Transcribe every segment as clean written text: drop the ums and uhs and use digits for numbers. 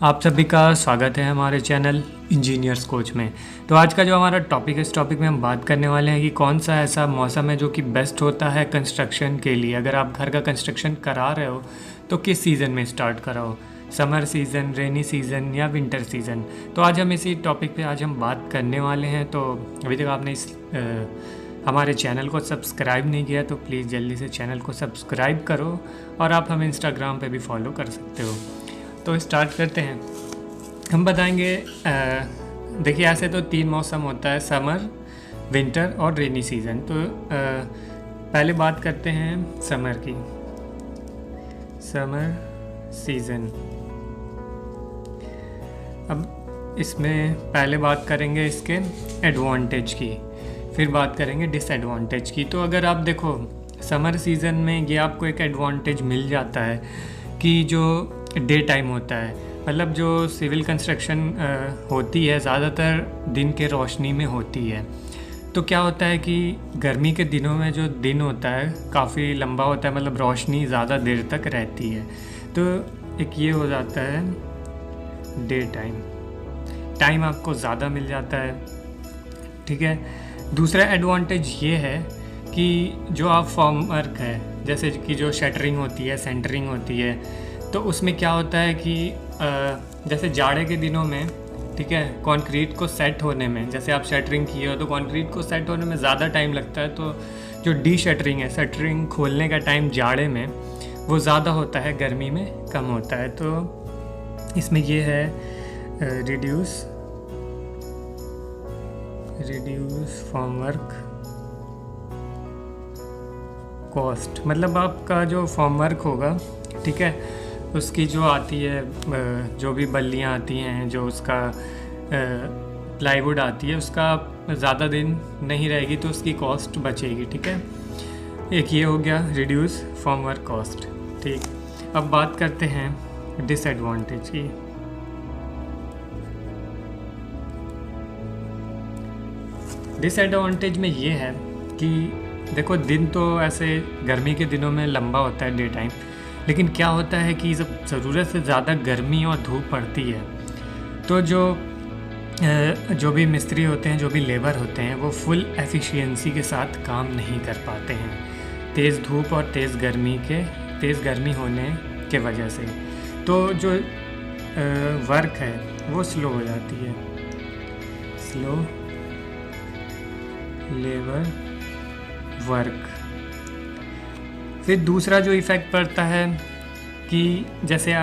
आप सभी का स्वागत है हमारे चैनल इंजीनियर्स कोच में। तो आज का जो हमारा टॉपिक है, इस टॉपिक में हम बात करने वाले हैं कि कौन सा ऐसा मौसम है जो कि बेस्ट होता है कंस्ट्रक्शन के लिए। अगर आप घर का कंस्ट्रक्शन करा रहे हो तो किस सीज़न में स्टार्ट कराओ, समर सीज़न, रेनी सीज़न या विंटर सीज़न। तो आज हम इसी टॉपिक पे आज हम बात करने वाले हैं। तो अभी तक आपने हमारे चैनल को सब्सक्राइब नहीं किया तो प्लीज़ जल्दी से चैनल को सब्सक्राइब करो, और आप हमें इंस्टाग्राम पे भी फॉलो कर सकते हो। तो स्टार्ट करते हैं। हम बताएंगे, देखिए ऐसे तो 3 मौसम होता है, समर, विंटर और रेनी सीज़न। तो पहले बात करते हैं समर की। समर सीज़न, अब इसमें पहले बात करेंगे इसके एडवांटेज की, फिर बात करेंगे डिसएडवांटेज की। तो अगर आप देखो समर सीज़न में ये आपको एक एडवांटेज मिल जाता है कि जो डे टाइम होता है, मतलब जो सिविल कंस्ट्रक्शन होती है ज़्यादातर दिन के रोशनी में होती है। तो क्या होता है कि गर्मी के दिनों में जो दिन होता है काफ़ी लंबा होता है, मतलब रोशनी ज़्यादा देर तक रहती है। तो एक ये हो जाता है डे टाइम आपको ज़्यादा मिल जाता है, ठीक है। दूसरा एडवांटेज ये है कि जो आप फॉर्म वर्क है, जैसे कि जो शटरिंग होती है, सेंटरिंग होती है, तो उसमें क्या होता है कि जैसे जाड़े के दिनों में, ठीक है, कंक्रीट को सेट होने में, जैसे आप शटरिंग किए हो तो कंक्रीट को सेट होने में ज़्यादा टाइम लगता है। तो जो डी शटरिंग है, शटरिंग खोलने का टाइम जाड़े में वो ज़्यादा होता है, गर्मी में कम होता है। तो इसमें ये है रिड्यूस फॉर्म वर्क कॉस्ट, मतलब आपका जो फॉर्म वर्क होगा, ठीक है, उसकी जो आती है, जो भी बल्लियाँ आती हैं, जो उसका प्लाईवुड आती है, उसका ज़्यादा दिन नहीं रहेगी तो उसकी कॉस्ट बचेगी, ठीक है। एक ये हो गया रिड्यूस फॉर्म वर्क कॉस्ट, ठीक। अब बात करते हैं डिसएडवांटेज की। डिसएडवांटेज में ये है कि देखो दिन तो ऐसे गर्मी के दिनों में लंबा होता है डे टाइम, लेकिन क्या होता है कि जब ज़रूरत से ज़्यादा गर्मी और धूप पड़ती है तो जो भी मिस्त्री होते हैं, जो भी लेबर होते हैं, वो फुल एफिशिएंसी के साथ काम नहीं कर पाते हैं तेज़ धूप और तेज़ गर्मी होने के वजह से। तो जो वर्क है वो स्लो हो जाती है, स्लो लेबर वर्क। फिर दूसरा जो इफ़ेक्ट पड़ता है कि जैसे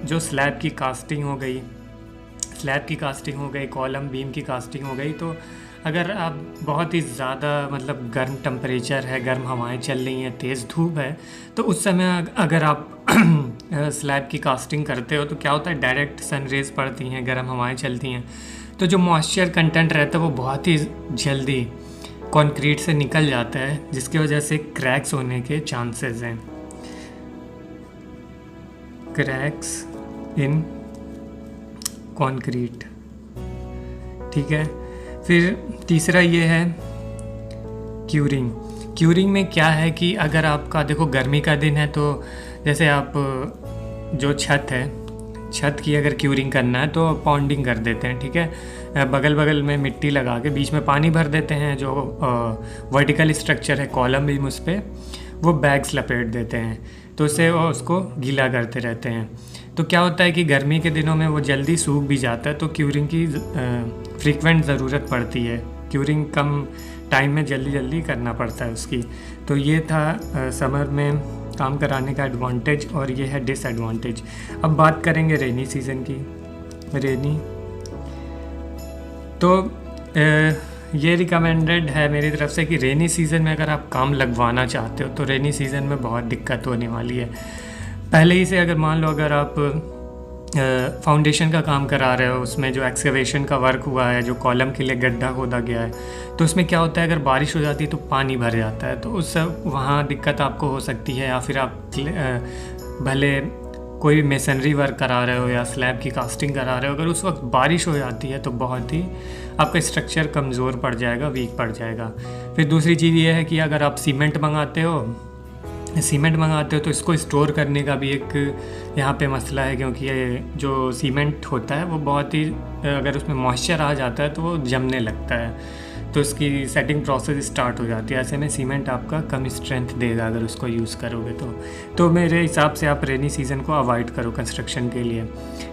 जो स्लैब की कास्टिंग हो गई, कॉलम बीम की कास्टिंग हो गई, तो अगर आप बहुत ही ज़्यादा मतलब गर्म टेम्परेचर है, गर्म हवाएं चल रही हैं, तेज़ धूप है, तो उस समय अगर आप स्लैब की कास्टिंग करते हो तो क्या होता है, डायरेक्ट सन रेज़ पड़ती हैं, गर्म हवाएं चलती हैं, तो जो मॉइस्चर कंटेंट रहता है वो बहुत ही जल्दी कंक्रीट से निकल जाता है, जिसकी वजह से क्रैक्स होने के चांसेस हैं, क्रैक्स इन कंक्रीट, ठीक है। फिर तीसरा ये है क्यूरिंग में क्या है कि अगर आपका देखो गर्मी का दिन है तो जैसे आप जो छत की अगर क्यूरिंग करना है तो पॉन्डिंग कर देते हैं, ठीक है, बगल में मिट्टी लगा के बीच में पानी भर देते हैं, जो वर्टिकल स्ट्रक्चर है कॉलम बीम, उस पर वो बैग्स लपेट देते हैं, तो उससे वो उसको गीला करते रहते हैं। तो क्या होता है कि गर्मी के दिनों में वो जल्दी सूख भी जाता है, तो क्यूरिंग की फ्रीक्वेंट ज़रूरत पड़ती है, क्यूरिंग कम टाइम में जल्दी करना पड़ता है उसकी। तो ये था समर में काम कराने का एडवांटेज, और ये है डिसएडवांटेज। अब बात करेंगे रेनी सीज़न की। तो ये रिकमेंडेड है मेरी तरफ से कि रेनी सीज़न में अगर आप काम लगवाना चाहते हो तो रेनी सीज़न में बहुत दिक्कत होने वाली है। पहले ही से अगर मान लो अगर आप फाउंडेशन का काम करा रहे हो, उसमें जो एक्सकेवेशन का वर्क हुआ है, जो कॉलम के लिए गड्ढा खोदा गया है, तो उसमें क्या होता है, अगर बारिश हो जाती है तो पानी भर जाता है, तो उस वहाँ दिक्कत आपको हो सकती है। या फिर आप भले कोई मेसनरी वर्क करा रहे हो या स्लैब की कास्टिंग करा रहे हो, अगर उस वक्त बारिश हो जाती है तो बहुत ही आपका स्ट्रक्चर कमज़ोर पड़ जाएगा, वीक पड़ जाएगा। फिर दूसरी चीज़ ये है कि अगर आप सीमेंट मंगाते हो सीमेंट मंगाते हो तो इसको स्टोर करने का भी एक यहाँ पे मसला है, क्योंकि ये जो सीमेंट होता है वो बहुत ही, अगर उसमें मॉइस्चर आ जाता है तो वो जमने लगता है, तो उसकी सेटिंग प्रोसेस स्टार्ट हो जाती है। ऐसे में सीमेंट आपका कम स्ट्रेंथ देगा अगर उसको यूज़ करोगे तो मेरे हिसाब से आप रेनी सीज़न को अवॉइड करो कंस्ट्रक्शन के लिए,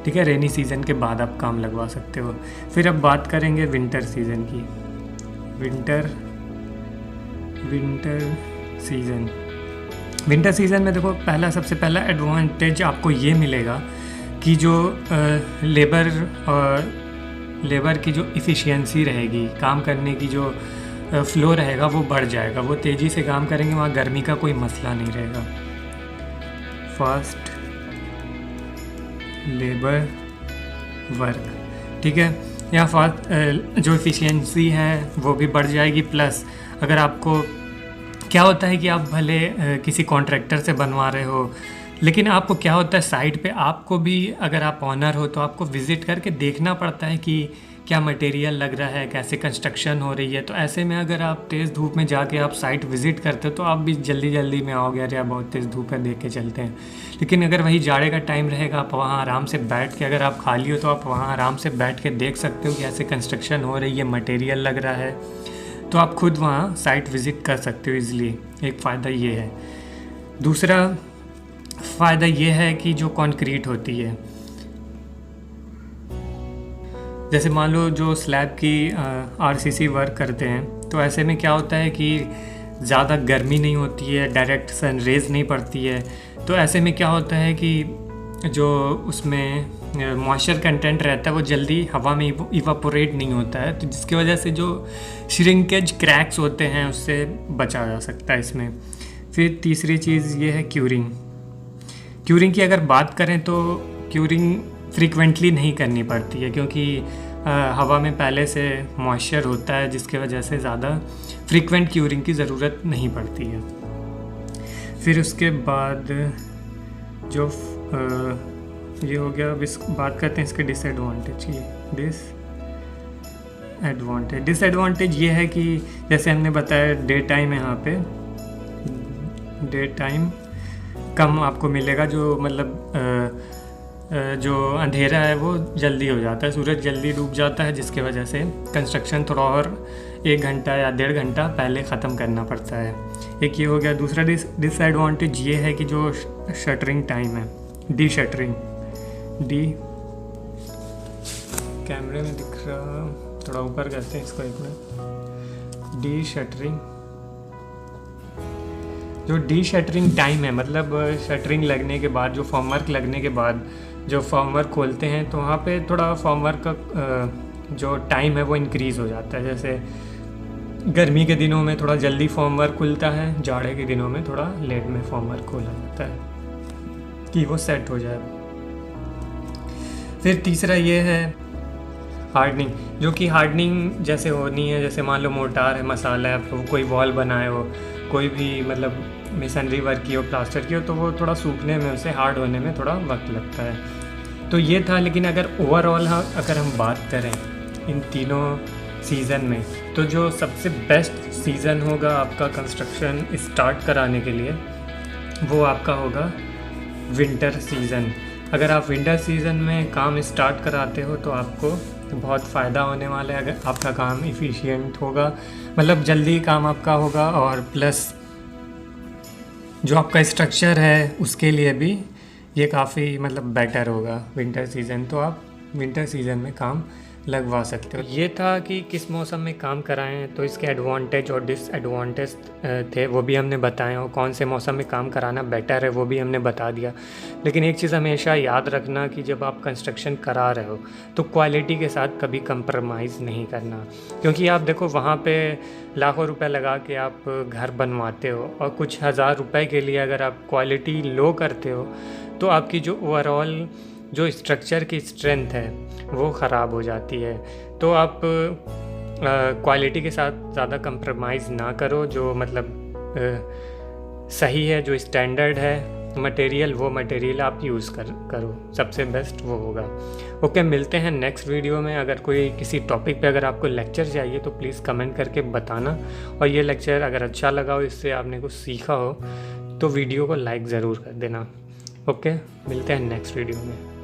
ठीक है। रेनी सीज़न के बाद आप काम लगवा सकते हो। फिर अब बात करेंगे विंटर सीज़न की। विंटर सीज़न में देखो, सबसे पहला एडवांटेज आपको ये मिलेगा कि जो लेबर की जो इफ़िशियंसी रहेगी, काम करने की जो फ्लो रहेगा वो बढ़ जाएगा, वो तेज़ी से काम करेंगे, वहाँ गर्मी का कोई मसला नहीं रहेगा। फास्ट लेबर वर्क, ठीक है, यहाँ फास्ट जो इफ़िशियंसी है वो भी बढ़ जाएगी। प्लस अगर आपको क्या होता है कि आप भले किसी कॉन्ट्रैक्टर से बनवा रहे हो, लेकिन आपको क्या होता है साइट पे आपको भी, अगर आप ऑनर हो तो आपको विज़िट करके देखना पड़ता है कि क्या मटेरियल लग रहा है, कैसे कंस्ट्रक्शन हो रही है। तो ऐसे में अगर आप तेज़ धूप में जाके आप साइट विज़िट करते हो तो आप भी जल्दी में आओगे, अरे यार बहुत तेज़ धूप है, देख के चलते हैं। लेकिन अगर वही जाड़े का टाइम रहेगा, आप वहाँ आराम से बैठ के, अगर आप खाली हो तो आप वहाँ आराम से बैठ के देख सकते हो कि ऐसे कंस्ट्रक्शन हो रही है, मटेरियल लग रहा है, तो आप खुद वहाँ साइट विज़िट कर सकते हो ईज़िली। एक फ़ायदा ये है। दूसरा फ़ायदा ये है कि जो कंक्रीट होती है, जैसे मान लो जो स्लैब की आरसीसी वर्क करते हैं, तो ऐसे में क्या होता है कि ज़्यादा गर्मी नहीं होती है, डायरेक्ट सन रेज़ नहीं पड़ती है। तो ऐसे में क्या होता है कि जो उसमें मॉइस्चर कंटेंट रहता है वो जल्दी हवा में इवापोरेट नहीं होता है, तो जिसकी वजह से जो श्रिंकेज क्रैक्स होते हैं उससे बचा जा सकता है इसमें। फिर तीसरी चीज़ ये है क्यूरिंग की अगर बात करें तो क्यूरिंग फ्रीक्वेंटली नहीं करनी पड़ती है, क्योंकि हवा में पहले से मॉइस्चर होता है, जिसकी वजह से ज़्यादा फ्रीक्वेंट क्यूरिंग की ज़रूरत नहीं पड़ती है। फिर उसके बाद जो ये हो गया। अब बात करते हैं इसके डिसएडवांटेज की। डिसएडवांटेज ये है कि जैसे हमने बताया डे टाइम है, यहाँ पे डे टाइम कम आपको मिलेगा, जो मतलब जो अंधेरा है वो जल्दी हो जाता है, सूरज जल्दी डूब जाता है, जिसके वजह से कंस्ट्रक्शन थोड़ा और 1 घंटा या 1.5 घंटा पहले ख़त्म करना पड़ता है। एक ये हो गया। दूसरा डिसएडवांटेज ये है कि जो शटरिंग टाइम है, डी कैमरे में दिख रहा, थोड़ा ऊपर करते हैं इसको एक मिनट। डी शटरिंग टाइम है, मतलब शटरिंग लगने के बाद, जो फॉर्मवर्क लगने के बाद जो फॉर्मवर्क खोलते हैं, तो वहाँ पे थोड़ा फॉर्मवर्क का जो टाइम है वो इंक्रीज़ हो जाता है। जैसे गर्मी के दिनों में थोड़ा जल्दी फॉर्मवर्क खुलता है, जाड़े के दिनों में थोड़ा लेट में फॉर्मवर्क खोला जाता है कि वो सेट हो जाए। फिर तीसरा ये है हार्डनिंग, जो कि हार्डनिंग जैसे होनी है, जैसे मान लो मोर्टार है, मसाला है, तो कोई वॉल बनाए हो, कोई भी मतलब मेसनरी वर्क की हो, प्लास्टर की हो, तो वो थोड़ा सूखने में, उसे हार्ड होने में थोड़ा वक्त लगता है। तो ये था। लेकिन अगर ओवरऑल अगर हम बात करें इन तीनों सीज़न में, तो जो सबसे बेस्ट सीज़न होगा आपका कंस्ट्रक्शन स्टार्ट कराने के लिए, वो आपका होगा विंटर सीज़न। अगर आप विंटर सीज़न में काम स्टार्ट कराते हो तो आपको बहुत फ़ायदा होने वाला है। अगर आपका काम इफ़िशियंट होगा, मतलब जल्दी काम आपका होगा, और प्लस जो आपका स्ट्रक्चर है उसके लिए भी ये काफ़ी मतलब बेटर होगा विंटर सीज़न। तो आप विंटर सीज़न में काम लगवा सकते हो। ये था कि किस मौसम में काम कराएं, तो इसके एडवांटेज और डिसएडवांटेज थे, वो भी हमने बताए, और कौन से मौसम में काम कराना बेटर है वो भी हमने बता दिया। लेकिन एक चीज़ हमेशा याद रखना कि जब आप कंस्ट्रक्शन करा रहे हो तो क्वालिटी के साथ कभी कंप्रोमाइज़ नहीं करना, क्योंकि आप देखो वहाँ पे लाखों रुपए लगा के आप घर बनवाते हो, और कुछ हज़ार रुपए के लिए अगर आप क्वालिटी लो करते हो तो आपकी जो ओवरऑल जो स्ट्रक्चर की स्ट्रेंथ है वो ख़राब हो जाती है। तो आप क्वालिटी के साथ ज़्यादा कंप्रोमाइज़ ना करो, जो मतलब सही है, जो स्टैंडर्ड है मटेरियल, वो मटेरियल आप यूज़ करो, सबसे बेस्ट वो होगा। ओके, मिलते हैं नेक्स्ट वीडियो में। अगर कोई किसी टॉपिक पे अगर आपको लेक्चर चाहिए तो प्लीज़ कमेंट करके बताना, और ये लेक्चर अगर अच्छा लगा हो, इससे आपने कुछ सीखा हो, तो वीडियो को लाइक ज़रूर कर देना। ओके, मिलते हैं नेक्स्ट वीडियो में।